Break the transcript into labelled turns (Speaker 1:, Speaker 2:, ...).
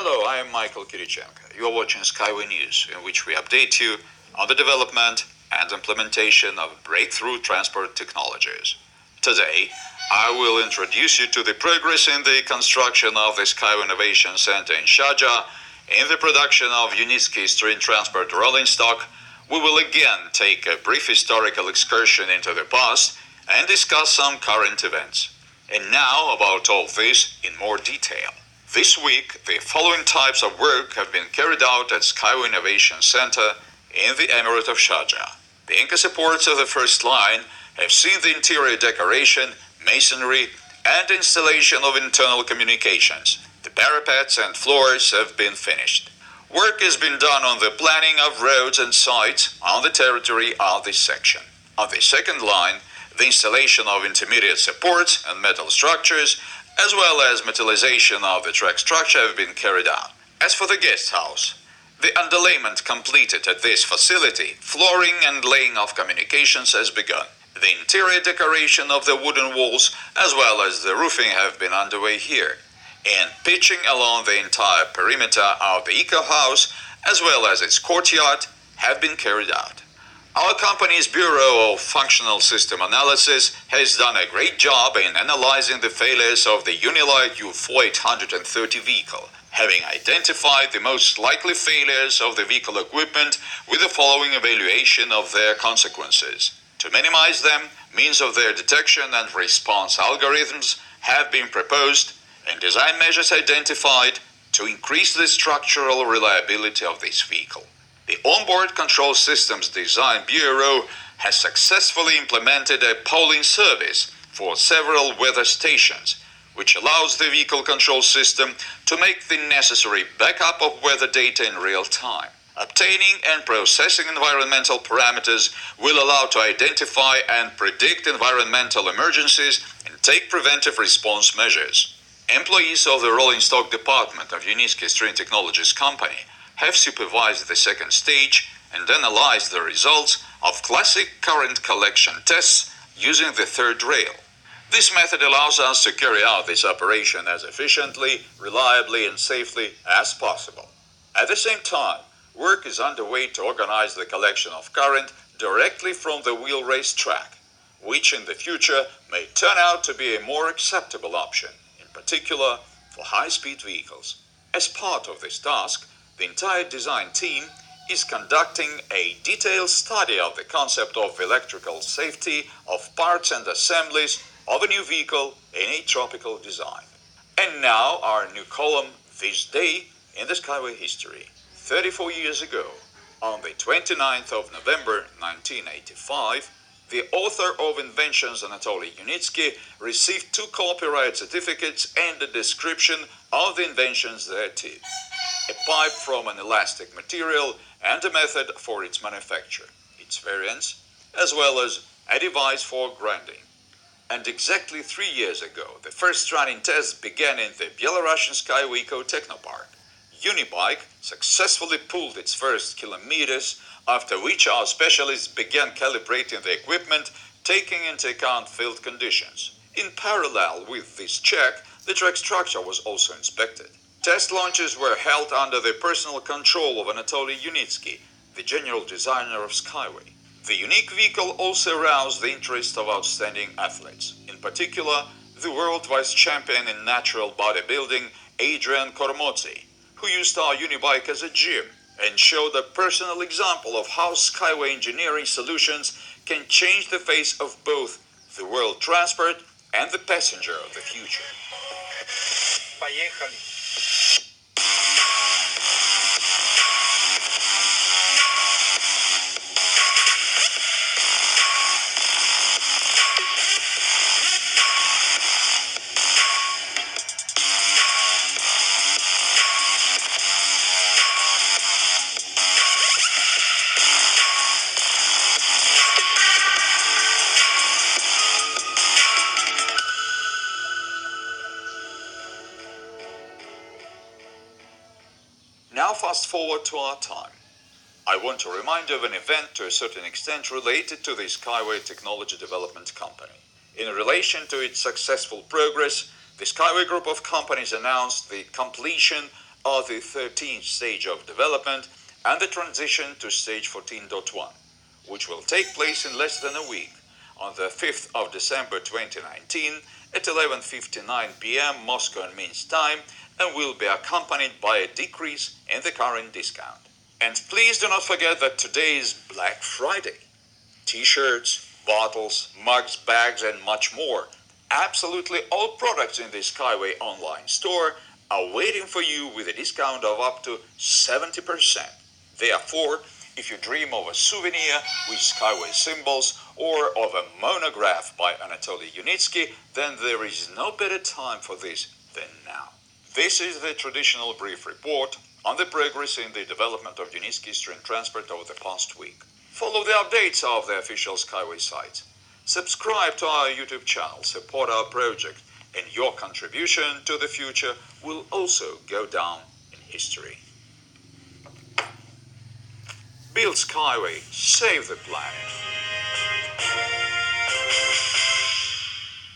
Speaker 1: Hello, I am Michael Kirichenko. You are watching Skyway News, in which we update you on the development and implementation of breakthrough transport technologies. Today, I will introduce you to the progress in the construction of the Skyway Innovation Center in Sharjah, in the production of Unitsky Street Transport rolling stock. We will again take a brief historical excursion into the past and discuss some current events. And now about all this in more detail. This week, the following types of work have been carried out at Skyway Innovation Center in the Emirate of Sharjah. The anchor supports of the first line have seen the interior decoration, masonry, and installation of internal communications. The parapets and floors have been finished. Work has been done on the planning of roads and sites on the territory of this section. On the second line, the installation of intermediate supports and metal structures, as well as metallization of the track structure, have been carried out. As for the guest house, the underlayment completed at this facility, flooring and laying of communications has begun. The interior decoration of the wooden walls, as well as the roofing, have been underway here, and pitching along the entire perimeter of the eco house, as well as its courtyard, have been carried out. Our company's Bureau of Functional System Analysis has done a great job in analyzing the failures of the Unilight U4830 vehicle, having identified the most likely failures of the vehicle equipment with the following evaluation of their consequences. To minimize them, means of their detection and response algorithms have been proposed and design measures identified to increase the structural reliability of this vehicle. The Onboard Control Systems Design Bureau has successfully implemented a polling service for several weather stations, which allows the vehicle control system to make the necessary backup of weather data in real time. Obtaining and processing environmental parameters will allow to identify and predict environmental emergencies and take preventive response measures. Employees of the Rolling Stock Department of Unitsky Street Technologies Company have supervised the second stage and analyzed the results of classic current collection tests using the third rail. This method allows us to carry out this operation as efficiently, reliably, and safely as possible. At the same time, work is underway to organize the collection of current directly from the wheel race track, which in the future may turn out to be a more acceptable option, in particular for high-speed vehicles. As part of this task, the entire design team is conducting a detailed study of the concept of electrical safety of parts and assemblies of a new vehicle in a tropical design. And now our new column, This Day in the Skyway History. 34 years ago, on the 29th of November 1985, the author of Inventions, Anatoly Unitsky, received 2 copyright certificates and a description of the inventions thereto: a pipe from an elastic material and a method for its manufacture, its variants, as well as a device for grinding. And exactly 3 years ago, the first running tests began in the Belarusian Skyway Technopark. Unibike successfully pulled its first kilometers, after which our specialists began calibrating the equipment, taking into account field conditions. In parallel with this check, the track structure was also inspected. Test launches were held under the personal control of Anatoly Unitsky, the general designer of Skyway. The unique vehicle also aroused the interest of outstanding athletes, in particular the world vice champion in natural bodybuilding, Adrian Kormotzy, who used our Unibike as a gym and showed a personal example of how Skyway engineering solutions can change the face of both the world transport and the passenger of the future.
Speaker 2: Поехали.
Speaker 1: Now fast forward to our time. I want to remind you of an event to a certain extent related to the Skyway Technology Development Company. In relation to its successful progress, the Skyway Group of companies announced the completion of the 13th stage of development and the transition to stage 14.1, which will take place in less than a week on the 5th of December 2019 at 11:59 p.m. Moscow and Minsk time, and will be accompanied by a decrease in the current discount. And please do not forget that today is Black Friday. T-shirts, bottles, mugs, bags, and much more. Absolutely all products in the Skyway online store are waiting for you with a discount of up to 70%. Therefore, if you dream of a souvenir with Skyway symbols or of a monograph by Anatoly Yunitsky, then there is no better time for this than now. This is the traditional brief report on the progress in the development of Yunitsky's train transport over the past week. Follow the updates of the official Skyway site. Subscribe to our YouTube channel, support our project, and your contribution to the future will also go down in history. Build Skyway, save the planet.